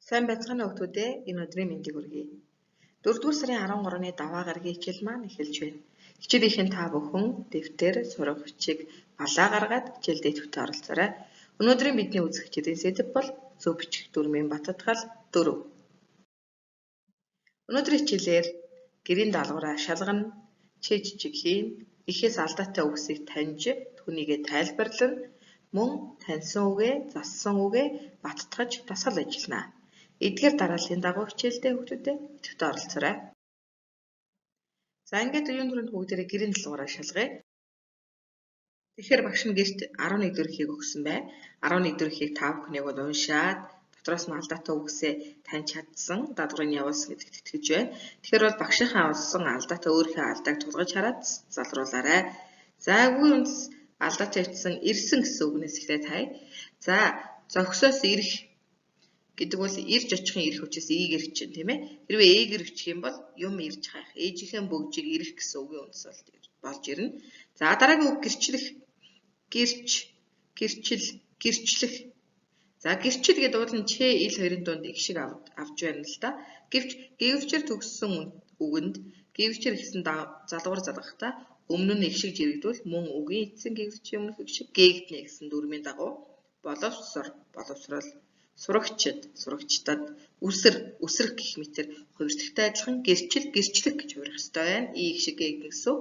Сайн байцгаана уу хүүхдүүдээ. Энэ өдрийн мэндийг хүргэе. 4-р сарын 13-ны даваа гарагийн хичээл маань эхэлж байна. Хичээлийнхэн та бүхэн дэвтэр, сурах бичиг балаа гаргаад хичээл дэвтэрт оролцоорой. Өнөөдрийн бидний үзэх хичээлийн сэдэв бол зөв бичих дүрмийн баттгал 4. Өнөөдрийн хичээлээр гэрийн даалгавраа шалгана, чий жижиг хийн, ихээс алдаатай үгсийг таньж түүнийгээ тайлбарлана, мөн таньсан үгээ, зассан үгээ баттгаж дасгал ажиллана. Эдгээр дарааллын дагуу хичээлдээ хүүхдүүдээ идэвхтэй оролцоорой. За ингээд оюун дүрэнд бүгдээрээ гэрийн даалгавраа шалгая. Тэгэхээр багш нь гэрт 11 дэх ихийг өгсөн бай. 11 дэх ихийг та бүхнийг бол уншаад дотроос нь алдаатай үгсээ таньж чадсан даалгаврыг явуулсан гэдэгт итгэж байна. Тэгэхээр бол багшийнхаа олсон алдаатай өөрийнхөө алдааг тулгаж хараад залруулаарай. За үгүй үндэс алдаатай өвчсөн ирсэн гэсэн үгнээс эхлээд хай. За зогсоос ирэх гэдэг бол ирж очихын ирэх учраас ийг ирэх чинь тийм ээ. Хэрвээ ийг ирэх юм бол юм ирж хайх. Ээжийнхээ бөгжийг ирэх гэсэн үгийн үндэс болж ирнэ. За дараагийн үг гэрчлэх. Гэрч, гэрчил, гэрчлэх. За гэрчил гэдэг бол ч ил хоёрын дунд их шиг авч байна л да. Гэвч гэвчээр төгссөн үгэнд гэвчээр гэсэн залгуур залгахдаа өмнө нь их шиг жирэгдвэл мөн үгийн эцсийн гэвчийн өмнөх их шиг гээгднэ гэсэн дүрмийн дагуу боловсрол, сурагчид, сурагчдад, үсрэх гэх мэтэр хоёр дахьтай адилхан гэрчил, гэрчлэх гэж хувирах ёстой байна. И их шиг гээгднэ гэсэн.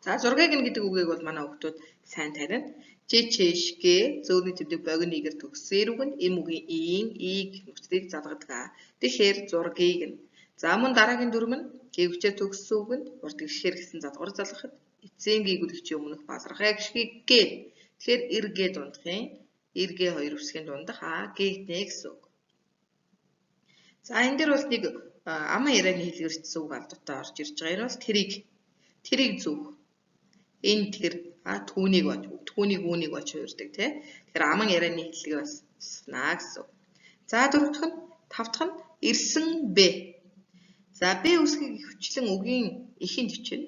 За 6-г нь гэдэг үгийг бол манай хүүхдүүд сайн таниана. Чэшгэ зөөвний төвдөг богиногэр төгссөн эрүүг нь эм үгийн ийн, ийг нөхцөлийг залгадаг. Тэгэхээр 6-г нь. За мөн дараагийн дүрм нь гэвчээр төгссөн үгэнд урд гიშгээр гэсэн залгуур залгахад эцсийн гэгүүлэгчийн өмнөх базархай гიშгийг гээд. Тэгэхээр эргээ дундахын эргээ хоёр үсгийн дундах гээгднэ гэсэн үг. За энэ дээр бол нэг аман ярианы хэлгэрчсэн үг алдуутай орж ирж байгаа. Энэ бол тэрийг зүг. Энэ тэр түүнийг үүнийг болж хувирдаг тий. Тэгэхээр аман ярианы хэллэгээ баснаа гэсэн. За дөрөвдөх нь тавдах нь ирсэн б. За б үсгийг хвчлэн үгийн эхийн төвчин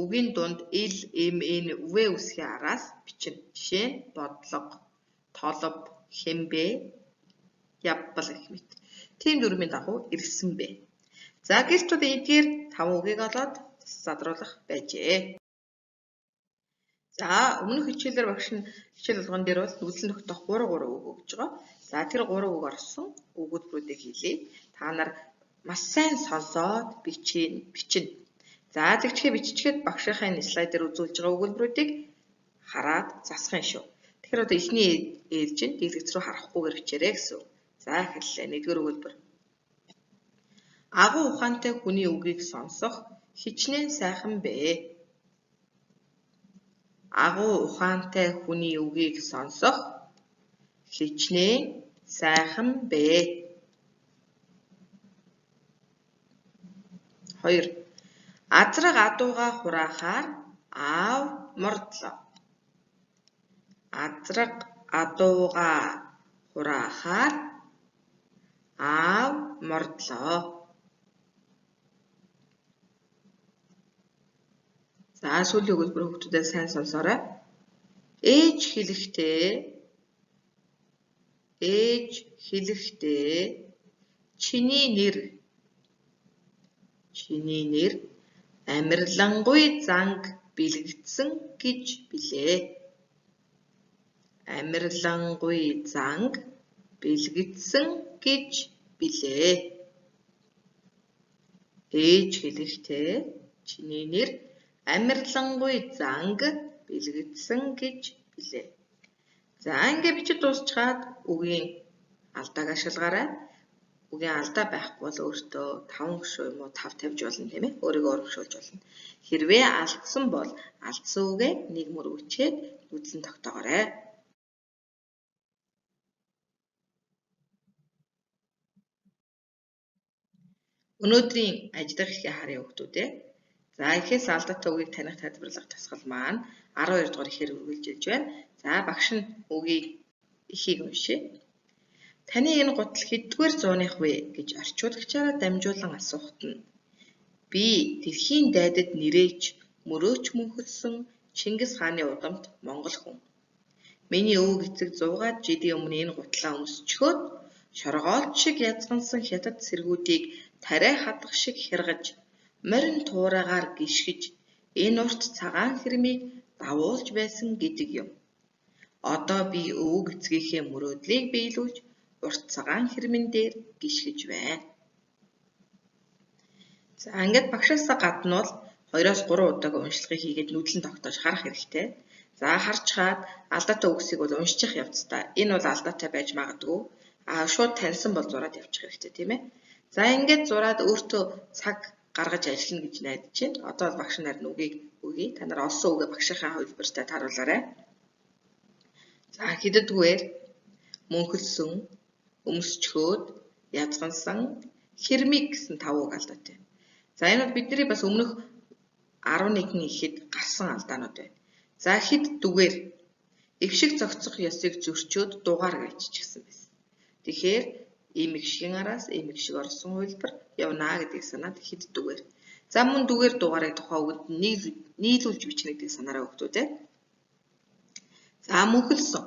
үгийн дунд ил эм эн в үсгийн араас бичнэ. Жишээ нь бодлого, толб, хэмбэ, явбал гэх мэт. Тийм дүрмийн дагуу ирсэн б. За гэрт бол эдгээр 5 үгийг олоод задруулах байжээ. За өмнөх хичээлээр багш нь хичээл болгон дээр бол үзэл тогтоох 3 үг өгж байгаа. За тэр 3 үг орсон өгүүлбэрүүдийг хийлээ. Та нар маш сайн сонсоод бичнэ. За тэгчгээ биччихэд багшийнхаа энэ слайд дээр үзүүлж байгаа өгүүлбэрүүдийг хараад засах юм шүү. Тэгэхээр одоо эхний ээлж нь дийлэгц рүү харахгүйгээр бичээрэй гэсэн. За эхэллээ. 1-р өгүүлбэр. Агуу ухаантай хүний үгийг сонсох хичнээн сайхан бэ. Агуу ухаантай хүний үгийг сонсох хичнээн сайхан бэ. 2. Азраг адууга хураахаар аав мордлоо. Азраг адууга хураахаар аав мордлоо. За сүүлийн өгүүлбэр хүүхдүүдээ сайн сонсоорой. Ээж хэлэхдээ чиний нэр амарлингуй занг бэлгэдсэн гэж билээ. Амарлингуй занг бэлгэдсэн гэж билээ. Ээж хэлэхдээ чиний нэр амарлингуй занг бэлгэдсэн гэж билээ. За ингээд бичиж дуусчаад үгийн алдааг ашиглаарай. Үгийн алдаа байхгүй бол өөртөө 5 гишүү юм уу 5 тавьж болно тийм ээ. Өөрийгөө урагшуулж болно. Хэрвээ алдсан бол алдсан үгээ нэг мөр үчээд үзэн тогтоогоорой. Өнөөдрийн ажлах ихээ харъя хүүхдүүдээ. За ихээс алдаатай үгийг таних тайлбарлах дасгал маань 12 дугаар ихээр үргэлжилж байна. За багш нь үгийг ихийг уншъя. Таны энэ гутал хэддүгээр зууных вэ гэж орчуулагчаараа дамжуулан асуухад нь би дэлхийн дайдад нэрээч мөрөөч мөнхөлсөн Чингис хааны удамт Монгол хүн. Миний өвөг эцэг 100-аад жилийн өмнө энэ гутлаа өмсчхөөд Шоргоолж шиг язгансан хятад цэргүүдийг тариа хадах шиг хяргаж, морин туурайгаар гიშгэж, энэ урт цагаан хэрмийг давуулж байсан гэдэг юм. Одоо би өвөг эцгийнхээ мөрөөдлийг биелүүлж, урт цагаан хэрмэн дээр гიშгэж байна. За ингээд багшаасаа гадна бол 2-3 удаагийн уншлагыг хийгээд нүдлэн тогтоож харах хэрэгтэй. За харж хаад алдаатай үгсийг бол уншчих явцдаа. Энэ бол алдаатай байж магадгүй. Шууд таньсан бол зураад явчих хэрэгтэй тийм ээ. За ингээд зураад өөртөө цаг гаргаж ажиллана гэж найдаж байна. Одоо бол багш нар үгийг өгье. Та нар олсон үгээ багшийнхаа хувилбартай тааруулаарай. За хиддгээр мөнхөлсөн, өмсчхөөд, язгансан, хэрмийг гэсэн 5 үг алдаатай. За энэ бол бидний бас өмнөх 11 ихэд гарсан алдаанууд байна. За хэд дүгээр эвшиг зохицох ёсыг зөрчөөд дугаар гэжчихсэн байсан. Тэгэхээр ийм эгшгийн араас ийм эгшиг орсон хувилбар явнаа гэдгийг санаад хэд дүгээр. За мөн дүгээр дугаарыг тухайн үгэнд нийлүүлж бичнэ гэдгийг санаарай хүүхдүүд. За мөнхөлсөн.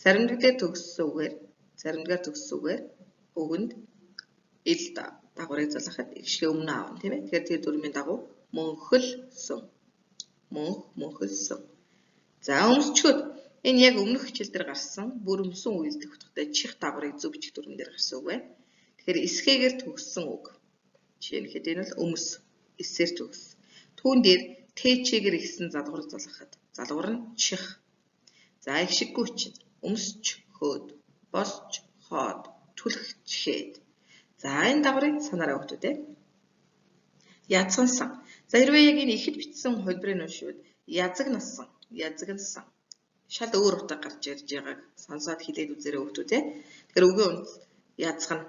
Заримдгаар төгссөн үгээр үгэнд ил дагаврыг залгахад эгшгээ өмнө аавна тийм ээ. Тэгэхээр тэр дүрмийн дагуу мөнхөлсөн. Мөнхөлсөн. За өмсчхөд энэ яг өмнөх хичээл дээр гарсан бүр өмсөн үйлдэх утгатай чих дагаврыг зөв бичих дүрмэн дээр гарсан үг байна. Тэгэхээр эсгээгээр төгссөн үг. Жишээ нь хэд энэ бол өмс, эсээр төгс. Түүн дээр тэчээгээр ихсэн залгуур залгахад залгуур нь чих. За эгшиггүй чинь өмсч хөөд, босч хоод, түлхчээд. За энэ дагаврыг санаарай хүүхдүүд. Язгансан. За хэрвээ яг энэ ихэд бичсэн хувилбарыг уншвал язагнасан. Шал өөр утга гарч ирж байгааг сонсоод хэлээд үзээрэй хүүхдүүд. Тэгэхээр үгийн үндэс язгана.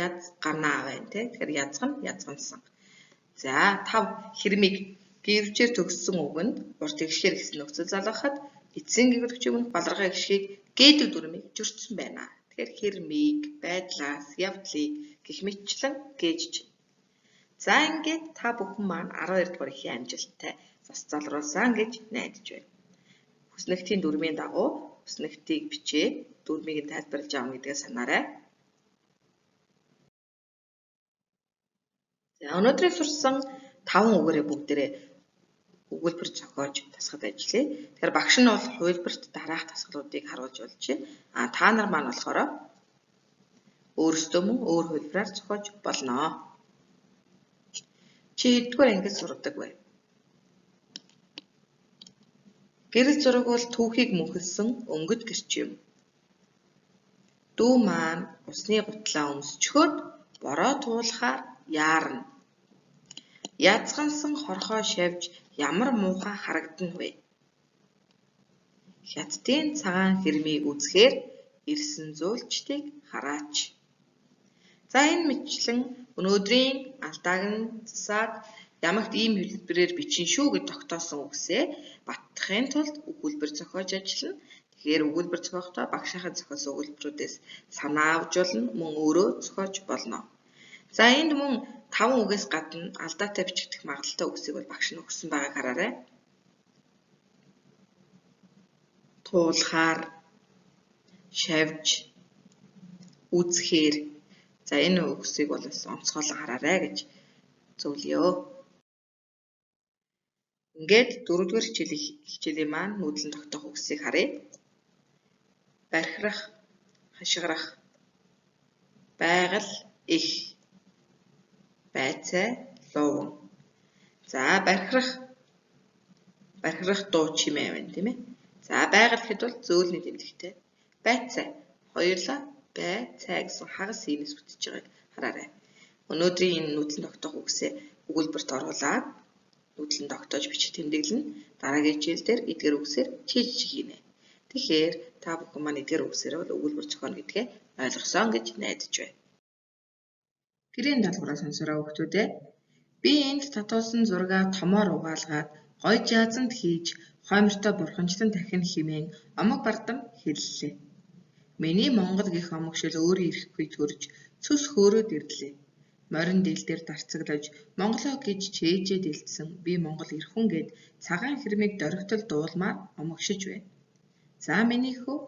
Язганаа байна тий. Тэгэхээр язгансан. За 5 хэрмийг гэрвчээр төгссөн үгэнд урт эгшээр гэсэн нөхцөл залгахад эцсийн гэгэрвч өмнөх баларгын эгшгийг гээдэг дүрмийг зөрчсөн байна. Тэгэхээр хэрмийг, байдлаас, явдлыг гэх мэтчлэн гээж чинь. За ингээд та бүхэн маань 12 дугаар ихийн амжилттай засцалруулсан гэж найдаж байна. Хүснэгтийн дүрмийн дагуу хүснэгтийг бичээд дүрмийг нь тайлбарлаж авна гэдгээ санаарай. За өнөөдрийн сурсан 5 үгээрээ бүгдээрээ өгүүлбэр зохиож тасгад ажиллая. Тэгэхээр багш нь бол хувилбарт дараах тасгалуудыг харуулж болж байна. Та нар маань болохоор өөрсдөө мөн өөр хувилбараар зохиож болно. Чи хэддүгээр ангид сурдаг вэ? Гэрэл зураг бол түүхийг мөнхөлсөн өнгөт гэрч юм. Дүү маань усны гутлаа өмсчхөөд бороо туулахаар яарна. Язгансан хорхоо шавж ямар муухай харагдана вэ? Хятадын цагаан хэрмийг үзэхээр ирсэн зөөлчдийг хараач. За энэ мэтчлэн өнөөдрийн алдааг нь засаад ямагт ийм хэлбэрээр бичин шүү гэж тогтоосон үгсээ баттахын тулд өгүүлбэр зохиож ажиллана. Тэгэхээр өгүүлбэр зохиохдоо багшийнхаа зохиосон өгүүлбэрүүдээс санаа авч болно, мөн өөрөө зохиож болно. За энд мөн 5 үгээс гадна алдаатай бичигдэх магадлалтай үгсийг бол багш нь өгсөн байгааг хараарай. Туулахаар, шавж, үзэхээр. За энэ үгсийг бол онцгойлон хараарай гэж зөвлөё. Ингээд 4-р хичээлийн маань нүүдлэн тогтоох үгсийг харъя. Бархирах, хашгирах, байгаль, их, байцаа, луван. За бархирах дуу чимээ байна тийм ээ. За байгаль гэхэд бол зөөлний тэмдэгтэй. Байцаа хоёрлаа бай цай гэсэн хагас иймээс бүтэж байгааг хараарай. Өнөөдрийн энэ нүүдлэн тогтоох үгсээ өгүүлбэрт оруулаад нүүдлэн тогтоож бичих тэмдэглэн дараагийн хичээл дээр эдгээр үгсээр чийж хийнэ. Тэгэхээр та бүхэн маань эдгээр үгсээр бол өгүүлбэр зохионо гэдгээ ойлгосон гэж найдаж байна. Гэрийн даалгавраа сонсороо хүүхдүүд. Би энд татуулсан зургаа томоор угаалгаад гоё жазанд хийж хоймортой бурханчлан дахин хэмээн омог бардам хэллээ. Миний Монгол гэх омогшил өөрөө ирэхгүй төрж цөс хөөрөөд ирлээ. Морин дил дээр дарцаглаж Монголоо гэж чээжээд илтсэн би Монгол ирхэн гээд цагаан хэрмийг дөрөгтөл дуулмаар омогшиж байна. За миний хөө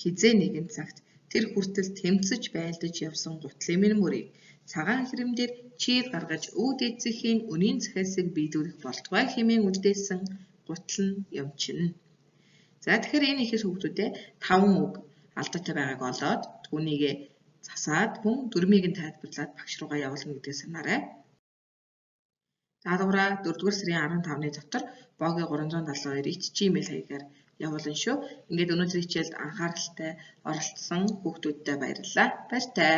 хизээ нэгэн цагт Тэр хүртэл тэмцэж байлдаж явсан гутлын минь мөрийг цагаан хэрэмдээр чийд гаргаж өвд эцгийн үнийн захиалсыг биелүүлэх болтугай хэмээн үлдээсэн гутал нь юмчина. За тэгэхээр энэ ихэс хүүхдүүдээ 5 үг алдаатай байгааг олоод түүнийг засаад мөн дөрмийг нь тайлбарлаад багш руугаа явуулна гэдгийг санаарай. Даалгавраа 4-р сарын 15-ны дотор боги 372@gmail хаягаар явуулна шүү. Ингээд өнөөдрийн хичээлд анхааралтай оролцсон хүүхдүүдтэй баярлалаа. Баяртай.